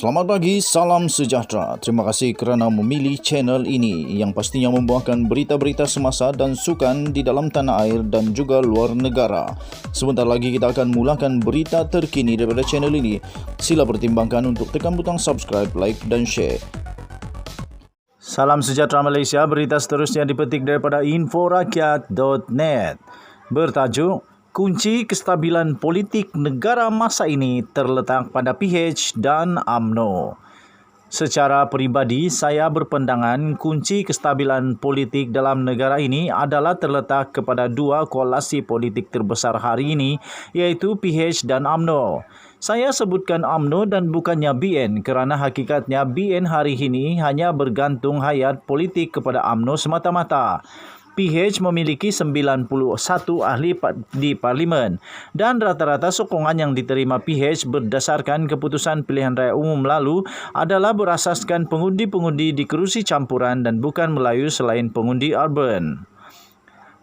Selamat pagi, salam sejahtera. Terima kasih kerana memilih channel ini yang pastinya membawakan berita-berita semasa dan sukan di dalam tanah air dan juga luar negara. Sebentar lagi kita akan mulakan berita terkini daripada channel ini. Sila pertimbangkan untuk tekan butang subscribe, like dan share. Salam sejahtera Malaysia, berita seterusnya dipetik daripada inforakyat.net. Bertajuk, kunci kestabilan politik negara masa ini terletak pada PH dan UMNO. Secara peribadi, saya berpandangan kunci kestabilan politik dalam negara ini adalah terletak kepada dua koalisi politik terbesar hari ini, iaitu PH dan UMNO. Saya sebutkan UMNO dan bukannya BN kerana hakikatnya BN hari ini hanya bergantung hayat politik kepada UMNO semata-mata. PH memiliki 91 ahli di parlimen dan rata-rata sokongan yang diterima PH berdasarkan keputusan pilihan raya umum lalu adalah berasaskan pengundi-pengundi di kerusi campuran dan bukan Melayu selain pengundi urban.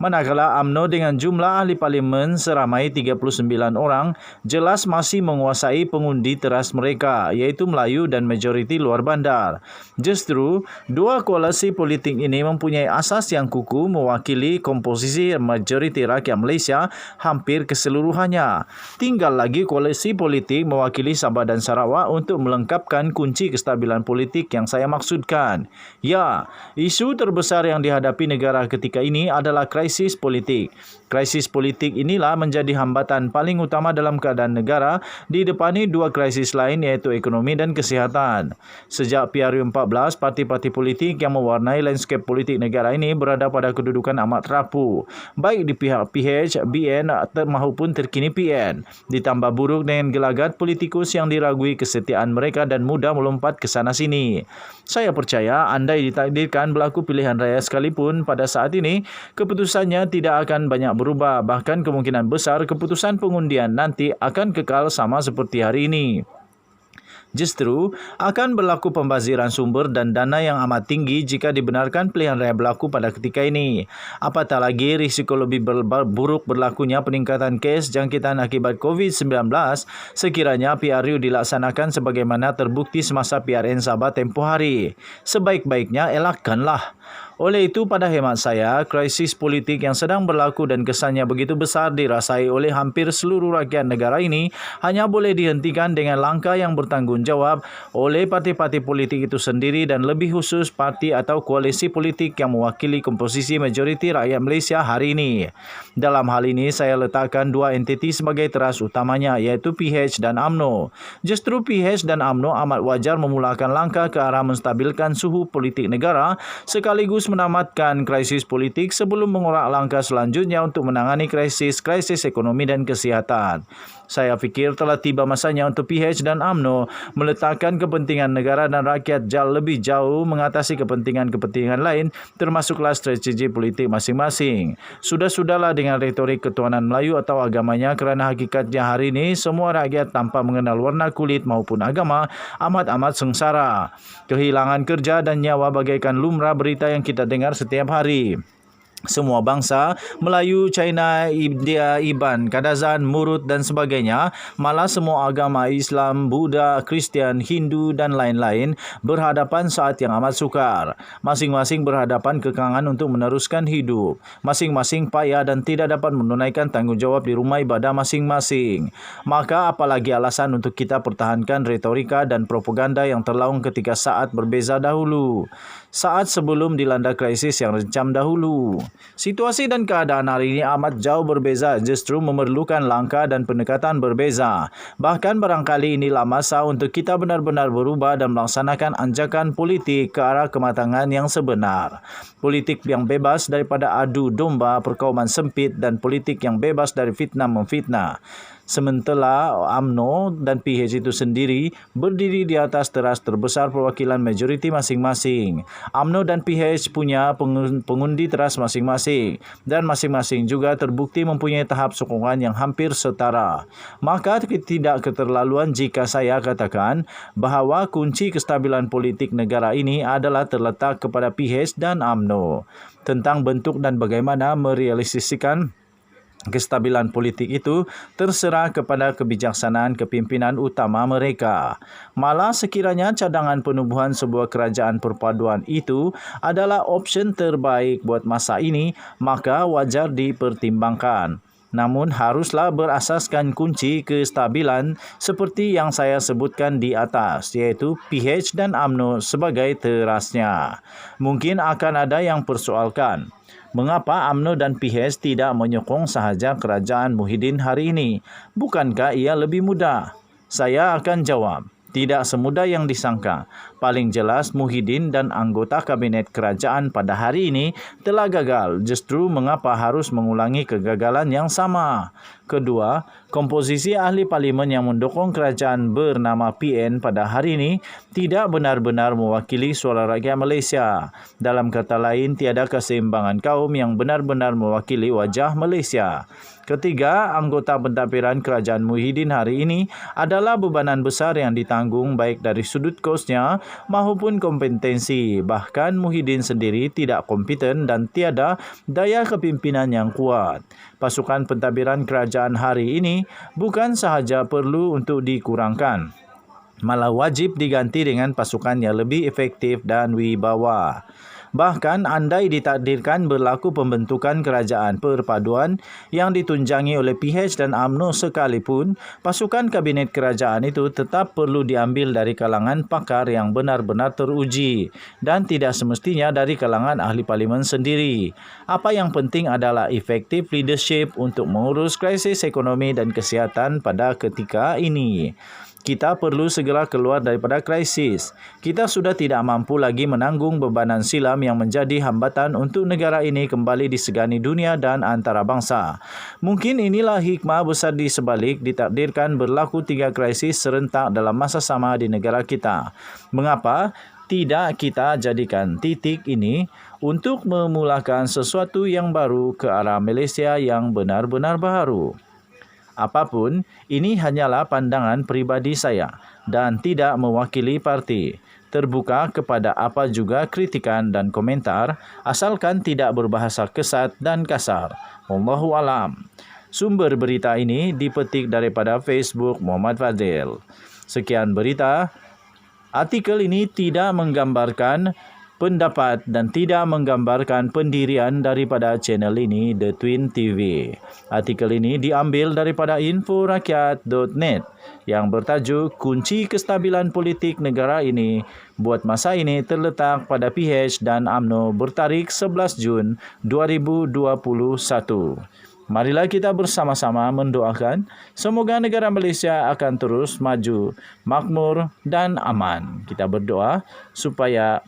Manakala UMNO dengan jumlah ahli parlimen seramai 39 orang jelas masih menguasai pengundi teras mereka iaitu Melayu dan majoriti luar bandar. Justru, dua koalisi politik ini mempunyai asas yang kukuh mewakili komposisi majoriti rakyat Malaysia hampir keseluruhannya. Tinggal lagi koalisi politik mewakili Sabah dan Sarawak untuk melengkapkan kunci kestabilan politik yang saya maksudkan. Ya, isu terbesar yang dihadapi negara ketika ini adalah krisis politik. Krisis politik inilah menjadi hambatan paling utama dalam keadaan negara didepani dua krisis lain iaitu ekonomi dan kesihatan. Sejak PRU 14, parti-parti politik yang mewarnai landscape politik negara ini berada pada kedudukan amat rapuh, baik di pihak PH, BN maupun terkini PN. Ditambah buruk dengan gelagat politikus yang diragui kesetiaan mereka dan mudah melompat ke sana sini. Saya percaya andai ditakdirkan berlaku pilihan raya sekalipun pada saat ini, keputusannya tidak akan banyak berubah. Bahkan kemungkinan besar keputusan pengundian nanti akan kekal sama seperti hari ini. Justru akan berlaku pembaziran sumber dan dana yang amat tinggi jika dibenarkan pilihan raya berlaku pada ketika ini. Apatah lagi risiko lebih buruk berlakunya peningkatan kes jangkitan akibat COVID-19 sekiranya PRU dilaksanakan sebagaimana terbukti semasa PRN Sabah tempoh hari. Sebaik-baiknya elakkanlah. Oleh itu, pada hemat saya, krisis politik yang sedang berlaku dan kesannya begitu besar dirasai oleh hampir seluruh rakyat negara ini hanya boleh dihentikan dengan langkah yang bertanggungjawab oleh parti-parti politik itu sendiri dan lebih khusus parti atau koalisi politik yang mewakili komposisi majoriti rakyat Malaysia hari ini. Dalam hal ini, saya letakkan dua entiti sebagai teras utamanya iaitu PH dan UMNO. Justru PH dan UMNO amat wajar memulakan langkah ke arah menstabilkan suhu politik negara sekaligus menamatkan krisis politik sebelum mengorak langkah selanjutnya untuk menangani krisis ekonomi dan kesihatan. Saya fikir telah tiba masanya untuk PH dan UMNO meletakkan kepentingan negara dan rakyat lebih jauh mengatasi kepentingan-kepentingan lain termasuklah strategi politik masing-masing. Sudah-sudahlah dengan retorik ketuhanan Melayu atau agamanya kerana hakikatnya hari ini semua rakyat tanpa mengenal warna kulit maupun agama amat-amat sengsara. Kehilangan kerja dan nyawa bagaikan lumrah berita yang kita dengar setiap hari. Semua bangsa, Melayu, China, India, Iban, Kadazan, Murut dan sebagainya, malah semua agama Islam, Buddha, Kristian, Hindu dan lain-lain berhadapan saat yang amat sukar. Masing-masing berhadapan kekangan untuk meneruskan hidup. Masing-masing payah dan tidak dapat menunaikan tanggungjawab di rumah ibadah masing-masing. Maka apalagi alasan untuk kita pertahankan retorika dan propaganda yang terlaung ketika saat berbeza dahulu. Saat sebelum dilanda krisis yang rencam dahulu. Situasi dan keadaan hari ini amat jauh berbeza, justru memerlukan langkah dan pendekatan berbeza. Bahkan barangkali inilah masa untuk kita benar-benar berubah dan melaksanakan anjakan politik ke arah kematangan yang sebenar. Politik yang bebas daripada adu domba, perkauman sempit dan politik yang bebas dari fitnah-memfitnah. Sementara UMNO dan PH itu sendiri berdiri di atas teras terbesar perwakilan majoriti masing-masing. UMNO dan PH punya pengundi teras masing-masing dan masing-masing juga terbukti mempunyai tahap sokongan yang hampir setara. Maka tidak keterlaluan jika saya katakan bahawa kunci kestabilan politik negara ini adalah terletak kepada PH dan UMNO. Tentang bentuk dan bagaimana merealisasikan Kestabilan politik itu terserah kepada kebijaksanaan kepimpinan utama mereka. Malah sekiranya cadangan penubuhan sebuah kerajaan perpaduan itu adalah opsi terbaik buat masa ini, maka wajar dipertimbangkan. Namun haruslah berasaskan kunci kestabilan seperti yang saya sebutkan di atas, iaitu PH dan UMNO sebagai terasnya. Mungkin akan ada yang persoalkan, mengapa UMNO dan PH tidak menyokong sahaja kerajaan Muhyiddin hari ini? Bukankah ia lebih mudah? Saya akan jawab, tidak semudah yang disangka. Paling jelas Muhyiddin dan anggota kabinet kerajaan pada hari ini telah gagal. Justru mengapa harus mengulangi kegagalan yang sama? Kedua, komposisi ahli parlimen yang mendukung kerajaan bernama PN pada hari ini tidak benar-benar mewakili suara rakyat Malaysia. Dalam kata lain, tiada keseimbangan kaum yang benar-benar mewakili wajah Malaysia. Ketiga, anggota pentadbiran kerajaan Muhyiddin hari ini adalah bebanan besar yang ditanggung baik dari sudut kosnya maupun kompetensi. Bahkan Muhyiddin sendiri tidak kompeten dan tiada daya kepimpinan yang kuat. Pasukan pentadbiran kerajaan hari ini bukan sahaja perlu untuk dikurangkan, malah wajib diganti dengan pasukan yang lebih efektif dan wibawa. Bahkan andai ditakdirkan berlaku pembentukan kerajaan perpaduan yang ditunjangi oleh PH dan UMNO sekalipun, pasukan kabinet kerajaan itu tetap perlu diambil dari kalangan pakar yang benar-benar teruji dan tidak semestinya dari kalangan ahli parlimen sendiri. Apa yang penting adalah efektif leadership untuk mengurus krisis ekonomi dan kesihatan pada ketika ini. Kita perlu segera keluar daripada krisis. Kita sudah tidak mampu lagi menanggung bebanan silam yang menjadi hambatan untuk negara ini kembali disegani dunia dan antarabangsa. Mungkin inilah hikmah besar di sebalik ditakdirkan berlaku 3 krisis serentak dalam masa sama di negara kita. Mengapa tidak kita jadikan titik ini untuk memulakan sesuatu yang baru ke arah Malaysia yang benar-benar baru? Apapun, ini hanyalah pandangan pribadi saya dan tidak mewakili parti. Terbuka kepada apa juga kritikan dan komentar, asalkan tidak berbahasa kesat dan kasar. Wallahu alam. Sumber berita ini dipetik daripada Facebook Muhammad Fadil. Sekian berita. Artikel ini tidak menggambarkan pendapat dan tidak menggambarkan pendirian daripada channel ini, The Twin TV. Artikel ini diambil daripada inforakyat.net yang bertajuk Kunci Kestabilan Politik Negara ini buat masa ini terletak pada PH dan UMNO bertarikh 11 Jun 2021. Marilah kita bersama-sama mendoakan semoga negara Malaysia akan terus maju, makmur dan aman. Kita berdoa supaya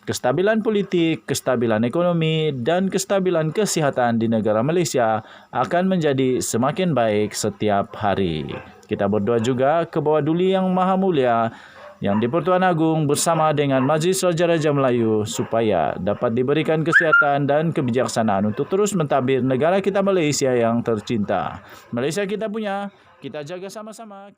kestabilan politik, kestabilan ekonomi dan kestabilan kesihatan di negara Malaysia akan menjadi semakin baik setiap hari. Kita berdoa juga ke bawah Duli Yang Maha Mulia yang di-Pertuan Agong bersama dengan Majlis Raja-Raja Melayu supaya dapat diberikan kesihatan dan kebijaksanaan untuk terus mentadbir negara kita Malaysia yang tercinta. Malaysia kita punya, kita jaga sama-sama.